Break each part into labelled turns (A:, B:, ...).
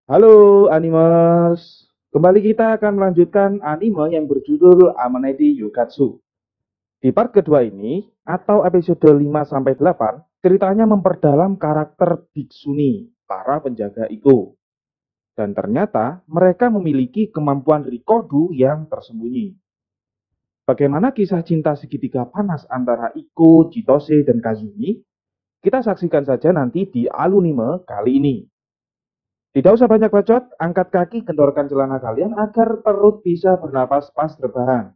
A: Halo animers, kembali kita akan melanjutkan anime yang berjudul Amanedi Yukatsu. Di part kedua ini, atau episode 5-8, ceritanya memperdalam karakter Bhiksuni, para penjaga Iko. Dan ternyata mereka memiliki kemampuan Rikodu yang tersembunyi. Bagaimana kisah cinta segitiga panas antara Iko, Chitose, dan Kazumi? Kita saksikan saja nanti di Alunime kali ini. Tidak usah banyak bacot, angkat kaki, kendorkan celana kalian agar perut bisa bernapas pas rebahan.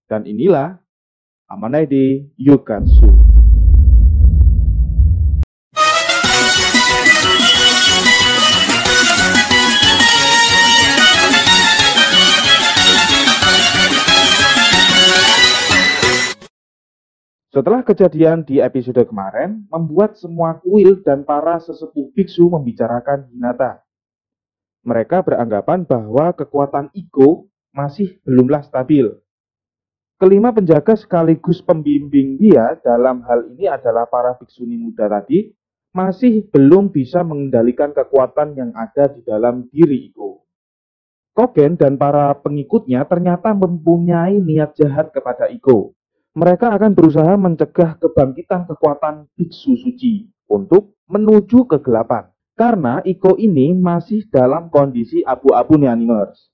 A: Dan inilah Amanedi Yukatsu. Setelah kejadian di episode kemarin, membuat semua kuil dan para sesepuh biksu membicarakan Hinata. Mereka beranggapan bahwa kekuatan Iko masih belumlah stabil. Kelima penjaga sekaligus pembimbing dia dalam hal ini adalah para biksuni muda tadi, masih belum bisa mengendalikan kekuatan yang ada di dalam diri Iko. Kogen dan para pengikutnya ternyata mempunyai niat jahat kepada Iko. Mereka akan berusaha mencegah kebangkitan kekuatan biksu suci untuk menuju kegelapan. Karena Iko ini masih dalam kondisi abu-abu nih animers.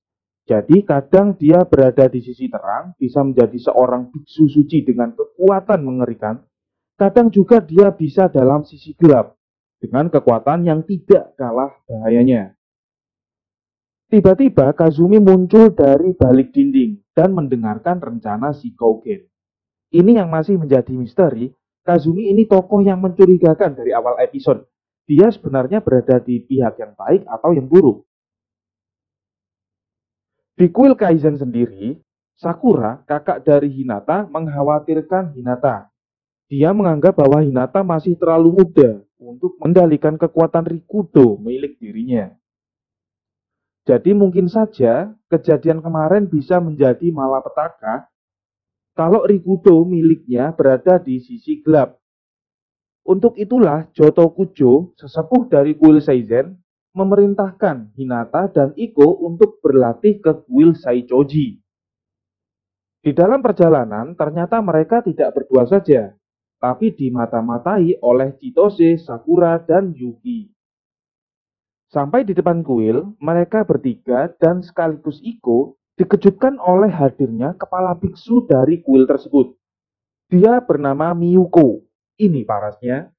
A: Jadi kadang dia berada di sisi terang, bisa menjadi seorang biksu suci dengan kekuatan mengerikan. Kadang juga dia bisa dalam sisi gelap, dengan kekuatan yang tidak kalah bahayanya. Tiba-tiba Kazumi muncul dari balik dinding dan mendengarkan rencana si Kogen. Ini yang masih menjadi misteri. Kazumi ini tokoh yang mencurigakan dari awal episode. Dia sebenarnya berada di pihak yang baik atau yang buruk. Di kuil Kaizen sendiri, Sakura, kakak dari Hinata, mengkhawatirkan Hinata. Dia menganggap bahwa Hinata masih terlalu muda untuk mengendalikan kekuatan Rikudo milik dirinya. Jadi mungkin saja kejadian kemarin bisa menjadi malapetaka kalau Rikudo miliknya berada di sisi gelap. Untuk itulah Jotokujo, sesepuh dari kuil Seizen, memerintahkan Hinata dan Iko untuk berlatih ke kuil Saichoji. Di dalam perjalanan, ternyata mereka tidak berdua saja, tapi dimata-matai oleh Chitose, Sakura, dan Yuki. Sampai di depan kuil, mereka bertiga dan sekaligus Iko dikejutkan oleh hadirnya kepala biksu dari kuil tersebut. Dia bernama Miyuko. Ini parasnya.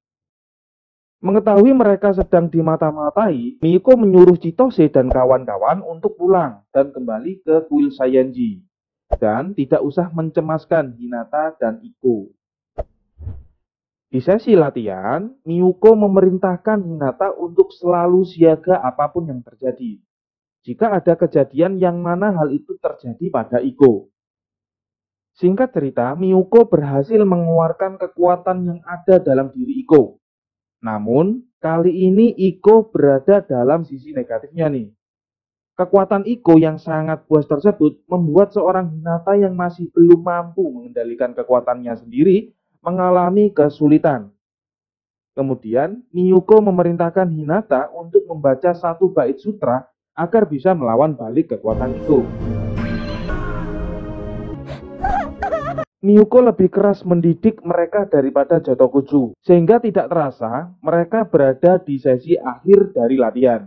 A: Mengetahui mereka sedang dimata-matai, Miyuko menyuruh Chitose dan kawan-kawan untuk pulang dan kembali ke kuil Sayenji. Dan tidak usah mencemaskan Hinata dan Iko. Di sesi latihan, Miyuko memerintahkan Hinata untuk selalu siaga apapun yang terjadi. Jika ada kejadian yang mana hal itu terjadi pada Iko. Singkat cerita, Miyuko berhasil mengeluarkan kekuatan yang ada dalam diri Iko. Namun, kali ini Iko berada dalam sisi negatifnya nih. Kekuatan Iko yang sangat puas tersebut membuat seorang Hinata yang masih belum mampu mengendalikan kekuatannya sendiri mengalami kesulitan. Kemudian, Miyuko memerintahkan Hinata untuk membaca satu bait sutra agar bisa melawan balik kekuatan Iko. Miyuko lebih keras mendidik mereka daripada Jotokujo, sehingga tidak terasa mereka berada di sesi akhir dari latihan.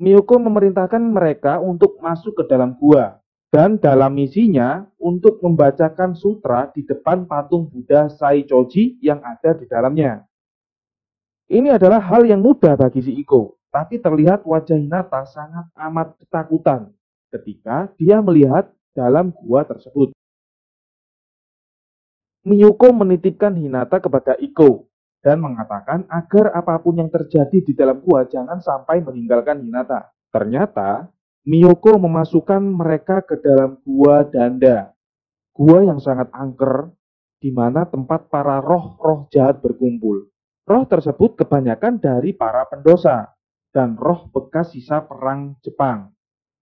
A: Miyuko memerintahkan mereka untuk masuk ke dalam gua, dan dalam misinya untuk membacakan sutra di depan patung Buddha Saichoji yang ada di dalamnya. Ini adalah hal yang mudah bagi si Iko, tapi terlihat wajah Hinata sangat amat ketakutan ketika dia melihat dalam gua tersebut. Miyuko menitipkan Hinata kepada Iko dan mengatakan agar apapun yang terjadi di dalam gua jangan sampai meninggalkan Hinata. Ternyata Miyuko memasukkan mereka ke dalam gua Danda, gua yang sangat angker di mana tempat para roh-roh jahat berkumpul. Roh tersebut kebanyakan dari para pendosa dan roh bekas sisa perang Jepang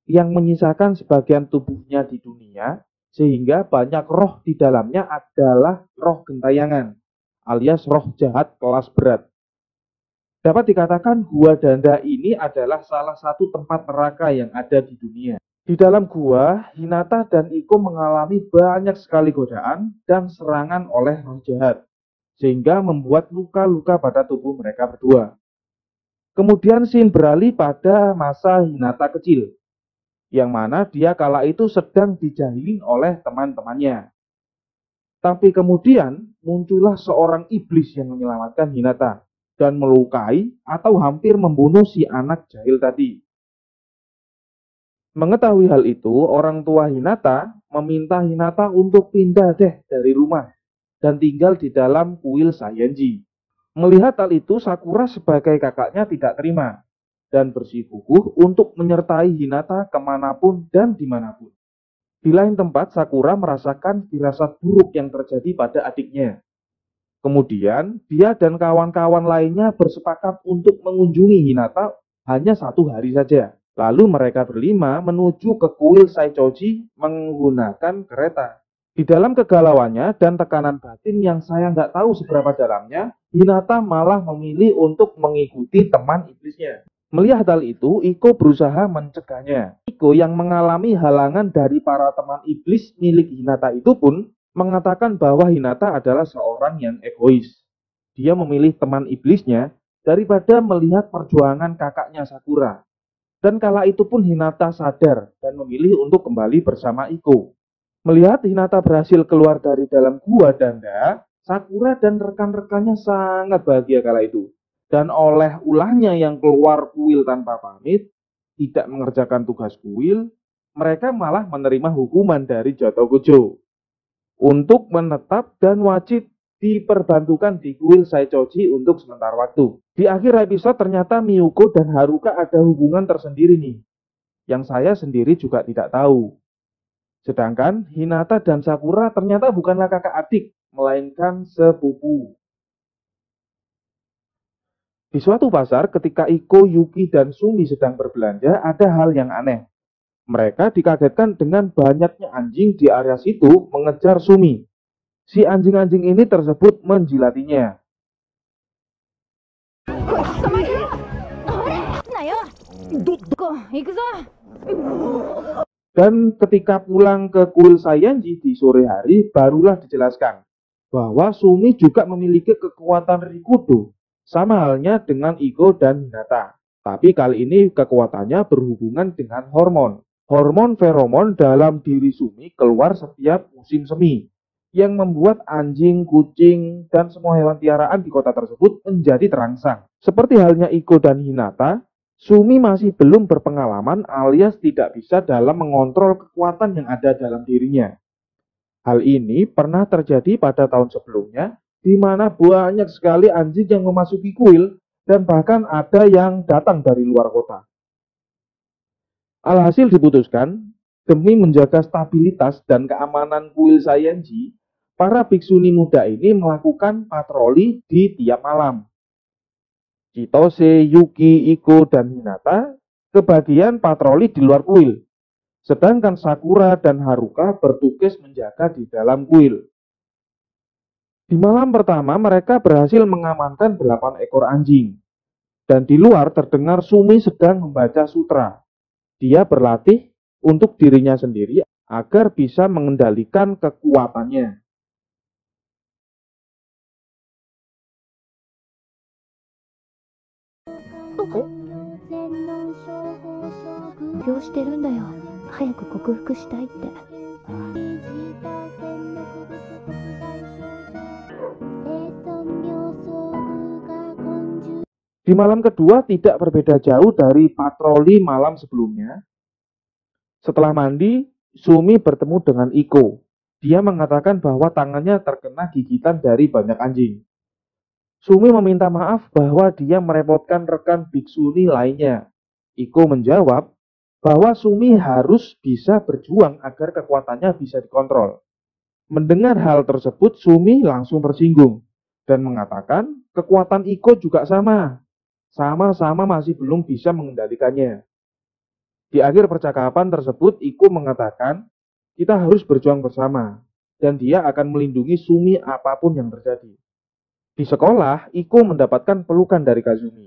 A: yang menyisakan sebagian tubuhnya di dunia, sehingga banyak roh di dalamnya adalah roh gentayangan, alias roh jahat kelas berat. Dapat dikatakan gua Danda ini adalah salah satu tempat neraka yang ada di dunia. Di dalam gua, Hinata dan Iko mengalami banyak sekali godaan dan serangan oleh roh jahat, sehingga membuat luka-luka pada tubuh mereka berdua. Kemudian scene beralih pada masa Hinata kecil, yang mana dia kala itu sedang dijahilin oleh teman-temannya. Tapi kemudian muncullah seorang iblis yang menyelamatkan Hinata dan melukai atau hampir membunuh si anak jahil tadi. Mengetahui hal itu, orang tua Hinata meminta Hinata untuk pindah dari rumah dan tinggal di dalam kuil Sayenji. Melihat hal itu, Sakura sebagai kakaknya tidak terima dan bersikukuh untuk menyertai Hinata kemanapun dan dimanapun. Di lain tempat, Sakura merasakan firasat buruk yang terjadi pada adiknya. Kemudian, dia dan kawan-kawan lainnya bersepakat untuk mengunjungi Hinata hanya 1 hari saja. Lalu mereka berlima menuju ke kuil Saichoji menggunakan kereta. Di dalam kegalauannya dan tekanan batin yang saya nggak tahu seberapa dalamnya, Hinata malah memilih untuk mengikuti teman iblisnya. Melihat hal itu, Iko berusaha mencegahnya. Iko yang mengalami halangan dari para teman iblis milik Hinata itu pun mengatakan bahwa Hinata adalah seorang yang egois. Dia memilih teman iblisnya daripada melihat perjuangan kakaknya Sakura. Dan kala itu pun Hinata sadar dan memilih untuk kembali bersama Iko. Melihat Hinata berhasil keluar dari dalam gua Danda, Sakura dan rekan-rekannya sangat bahagia kala itu. Dan oleh ulahnya yang keluar kuil tanpa pamit, tidak mengerjakan tugas kuil, mereka malah menerima hukuman dari Jotokujo untuk menetap dan wajib diperbantukan di kuil Saichoji untuk sementara waktu. Di akhir episode ternyata Miyuko dan Haruka ada hubungan tersendiri nih, yang saya sendiri juga tidak tahu. Sedangkan Hinata dan Sakura ternyata bukanlah kakak adik, melainkan sepupu. Di suatu pasar ketika Iko, Yuki, dan Sumi sedang berbelanja, ada hal yang aneh. Mereka dikagetkan dengan banyaknya anjing di area situ mengejar Sumi. Si anjing-anjing ini tersebut menjilatinya. Dan ketika pulang ke kuil Sayenji di sore hari, barulah dijelaskan bahwa Sumi juga memiliki kekuatan Rikudo, sama halnya dengan Iko dan Hinata. Tapi kali ini kekuatannya berhubungan dengan hormon. Hormon feromon dalam diri Sumi keluar setiap musim semi, yang membuat anjing, kucing, dan semua hewan piaraan di kota tersebut menjadi terangsang. Seperti halnya Iko dan Hinata, Sumi masih belum berpengalaman alias tidak bisa dalam mengontrol kekuatan yang ada dalam dirinya. Hal ini pernah terjadi pada tahun sebelumnya, di mana banyak sekali anjing yang memasuki kuil dan bahkan ada yang datang dari luar kota. Alhasil diputuskan, demi menjaga stabilitas dan keamanan kuil Sayenji, para bhiksuni muda ini melakukan patroli di tiap malam. Chitose, Yuki, Iko, dan Hinata kebagian patroli di luar kuil. Sedangkan Sakura dan Haruka bertugas menjaga di dalam kuil. Di malam pertama mereka berhasil mengamankan 8 ekor anjing. Dan di luar terdengar Sumi sedang membaca sutra. Dia berlatih untuk dirinya sendiri agar bisa mengendalikan kekuatannya. Di malam kedua tidak berbeda jauh dari patroli malam sebelumnya. Setelah mandi, Sumi bertemu dengan Iko. Dia mengatakan bahwa tangannya terkena gigitan dari banyak anjing. Sumi meminta maaf bahwa dia merepotkan rekan biksuni lainnya. Iko menjawab bahwa Sumi harus bisa berjuang agar kekuatannya bisa dikontrol. Mendengar hal tersebut, Sumi langsung tersinggung dan mengatakan kekuatan Iko juga sama-sama masih belum bisa mengendalikannya. Di akhir percakapan tersebut, Iko mengatakan, kita harus berjuang bersama, dan dia akan melindungi Sumi apapun yang terjadi. Di sekolah, Iko mendapatkan pelukan dari Kazumi.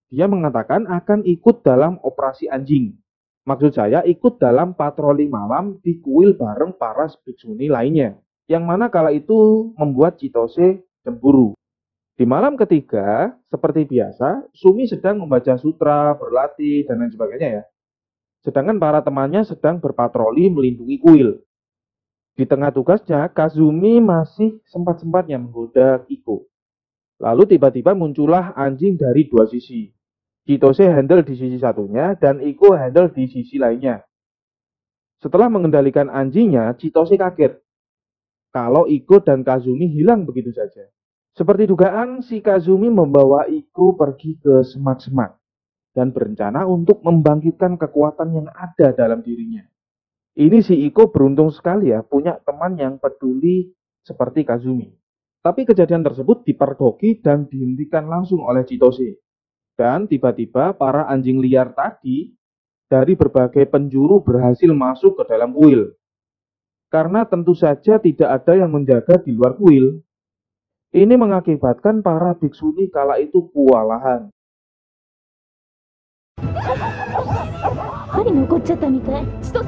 A: Dia mengatakan akan ikut dalam operasi anjing. Maksud saya ikut dalam patroli malam di kuil bareng para biksuni lainnya. Yang mana kala itu membuat Chitose cemburu. Di malam ketiga, seperti biasa, Sumi sedang membaca sutra, berlatih, dan lain sebagainya ya. Sedangkan para temannya sedang berpatroli melindungi kuil. Di tengah tugasnya, Kazumi masih sempat-sempatnya menggoda Iko. Lalu tiba-tiba muncullah anjing dari dua sisi. Chitose handle di sisi satunya dan Iko handle di sisi lainnya. Setelah mengendalikan anjingnya, Chitose kaget kalau Iko dan Kazumi hilang begitu saja. Seperti dugaan, si Kazumi membawa Iko pergi ke semak-semak dan berencana untuk membangkitkan kekuatan yang ada dalam dirinya. Ini si Iko beruntung sekali ya punya teman yang peduli seperti Kazumi. Tapi kejadian tersebut dipergoki dan dihentikan langsung oleh Chitose. Dan tiba-tiba para anjing liar tadi dari berbagai penjuru berhasil masuk ke dalam kuil. Karena tentu saja tidak ada yang menjaga di luar kuil. Ini mengakibatkan para biksuni kala itu kewalahan.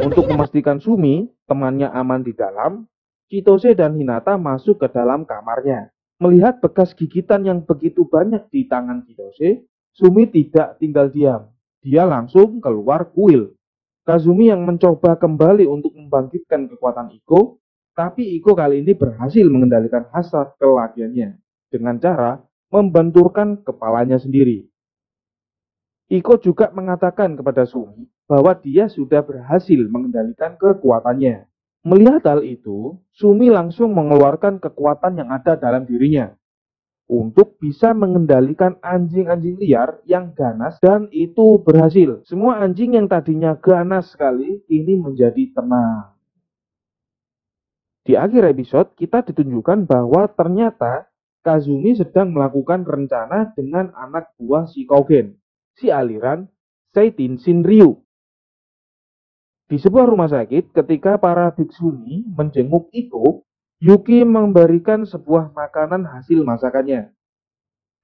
A: Untuk memastikan Sumi, temannya aman di dalam, Chitose dan Hinata masuk ke dalam kamarnya. Melihat bekas gigitan yang begitu banyak di tangan Chitose, Sumi tidak tinggal diam. Dia langsung keluar kuil. Kazumi yang mencoba kembali untuk membangkitkan kekuatan Iko, tapi Iko kali ini berhasil mengendalikan hasrat kelakiannya dengan cara membenturkan kepalanya sendiri. Iko juga mengatakan kepada Sumi bahwa dia sudah berhasil mengendalikan kekuatannya. Melihat hal itu, Sumi langsung mengeluarkan kekuatan yang ada dalam dirinya untuk bisa mengendalikan anjing-anjing liar yang ganas dan itu berhasil. Semua anjing yang tadinya ganas sekali ini menjadi tenang. Di akhir episode kita ditunjukkan bahwa ternyata Kazumi sedang melakukan rencana dengan anak buah si Kogen, si aliran Seitin Shinryu. Di sebuah rumah sakit, ketika para biksuni menjenguk Iko, Yuki memberikan sebuah makanan hasil masakannya.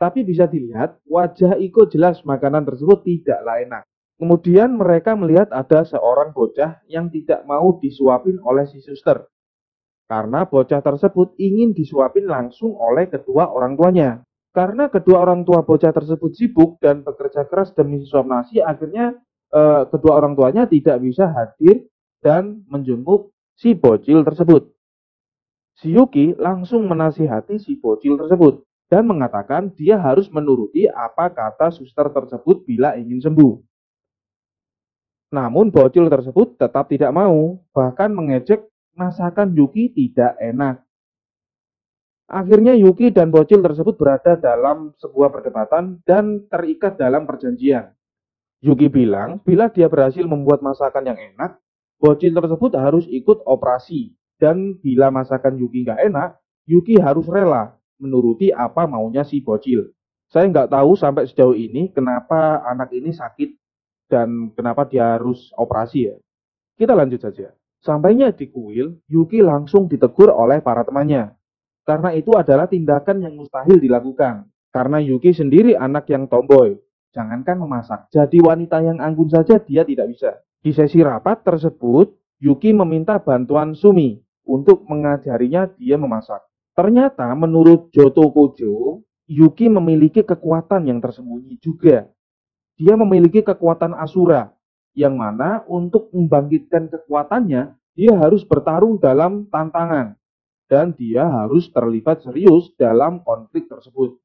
A: Tapi bisa dilihat, wajah Iko jelas makanan tersebut tidaklah enak. Kemudian mereka melihat ada seorang bocah yang tidak mau disuapin oleh si suster. Karena bocah tersebut ingin disuapin langsung oleh kedua orang tuanya. Karena kedua orang tua bocah tersebut sibuk dan bekerja keras demi suap nasi, akhirnya kedua orang tuanya tidak bisa hadir dan menjenguk si bocil tersebut. Si Yuki langsung menasihati si bocil tersebut dan mengatakan dia harus menuruti apa kata suster tersebut bila ingin sembuh. Namun bocil tersebut tetap tidak mau, bahkan mengejek masakan Yuki tidak enak. Akhirnya Yuki dan bocil tersebut berada dalam sebuah perdebatan dan terikat dalam perjanjian. Yuki bilang bila dia berhasil membuat masakan yang enak, bocil tersebut harus ikut operasi. Dan bila masakan Yuki nggak enak, Yuki harus rela menuruti apa maunya si bocil. Saya nggak tahu sampai sejauh ini kenapa anak ini sakit dan kenapa dia harus operasi ya. Kita lanjut saja. Sampainya di kuil, Yuki langsung ditegur oleh para temannya. Karena itu adalah tindakan yang mustahil dilakukan. Karena Yuki sendiri anak yang tomboy. Jangankan memasak, jadi wanita yang anggun saja dia tidak bisa. Di sesi rapat tersebut, Yuki meminta bantuan Sumi untuk mengajarinya dia memasak. Ternyata menurut Joto Kojo, Yuki memiliki kekuatan yang tersembunyi juga. Dia memiliki kekuatan Asura, yang mana untuk membangkitkan kekuatannya, dia harus bertarung dalam tantangan. Dan dia harus terlibat serius dalam konflik tersebut.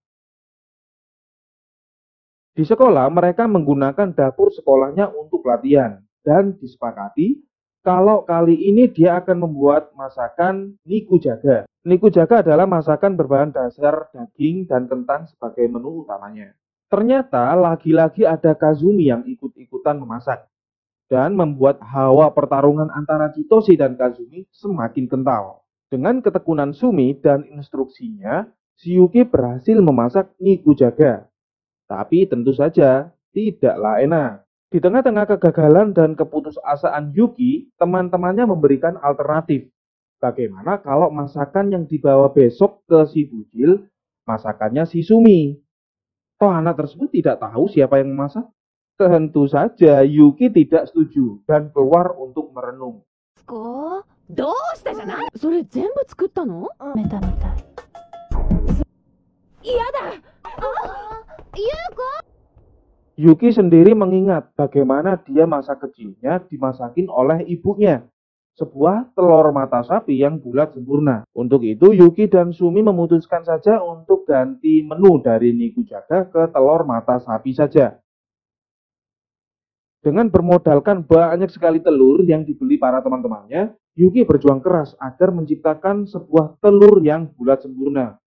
A: Di sekolah, mereka menggunakan dapur sekolahnya untuk latihan. Dan disepakati, kalau kali ini dia akan membuat masakan nikujaga. Nikujaga adalah masakan berbahan dasar daging dan kentang sebagai menu utamanya. Ternyata lagi-lagi ada Kazumi yang ikut-ikutan memasak. Dan membuat hawa pertarungan antara Chitose dan Kazumi semakin kental. Dengan ketekunan Sumi dan instruksinya, si Yuki berhasil memasak nikujaga. Tapi tentu saja tidaklah enak. Di tengah-tengah kegagalan dan keputusasaan Yuki, teman-temannya memberikan alternatif. Bagaimana kalau masakan yang dibawa besok ke si Bujil, masakannya si Sumi? Toh anak tersebut tidak tahu siapa yang memasak. Tentu saja Yuki tidak setuju dan keluar untuk merenung.
B: どうしてじゃない？それ全部作ったの？メタみたい。嫌だ。
A: Yuki sendiri mengingat bagaimana dia masa kecilnya dimasakin oleh ibunya. Sebuah telur mata sapi yang bulat sempurna. Untuk itu Yuki dan Sumi memutuskan saja untuk ganti menu dari nikujaga ke telur mata sapi saja. Dengan bermodalkan banyak sekali telur yang dibeli para teman-temannya, Yuki berjuang keras agar menciptakan sebuah telur yang bulat sempurna.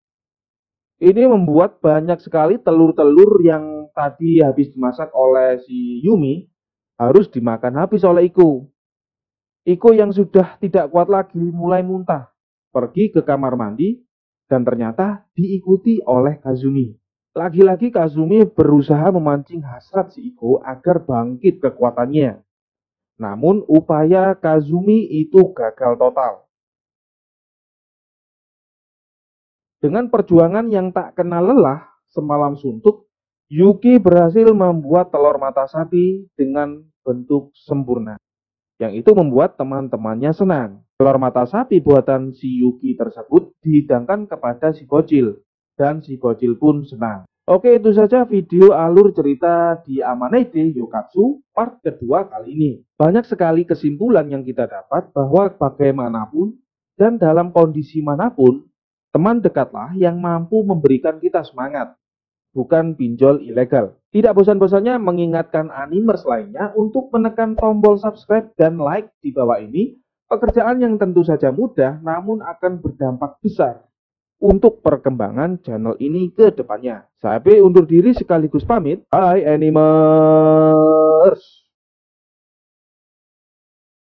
A: Ini membuat banyak sekali telur-telur yang tadi habis dimasak oleh si Yumi harus dimakan habis oleh Iko. Iko yang sudah tidak kuat lagi mulai muntah, pergi ke kamar mandi, dan ternyata diikuti oleh Kazumi. Lagi-lagi Kazumi berusaha memancing hasrat si Iko agar bangkit kekuatannya. Namun upaya Kazumi itu gagal total. Dengan perjuangan yang tak kenal lelah, semalam suntuk, Yuki berhasil membuat telur mata sapi dengan bentuk sempurna. Yang itu membuat teman-temannya senang. Telur mata sapi buatan si Yuki tersebut dihidangkan kepada si bocil. Dan si bocil pun senang. Oke, itu saja video alur cerita di Amanete Yokatsu part kedua kali ini. Banyak sekali kesimpulan yang kita dapat bahwa bagaimanapun dan dalam kondisi manapun, teman dekatlah yang mampu memberikan kita semangat. Bukan pinjol ilegal. Tidak bosan-bosannya mengingatkan animers lainnya untuk menekan tombol subscribe dan like di bawah ini. Pekerjaan yang tentu saja mudah namun akan berdampak besar untuk perkembangan channel ini ke depannya. Saya undur diri sekaligus pamit. Bye animers.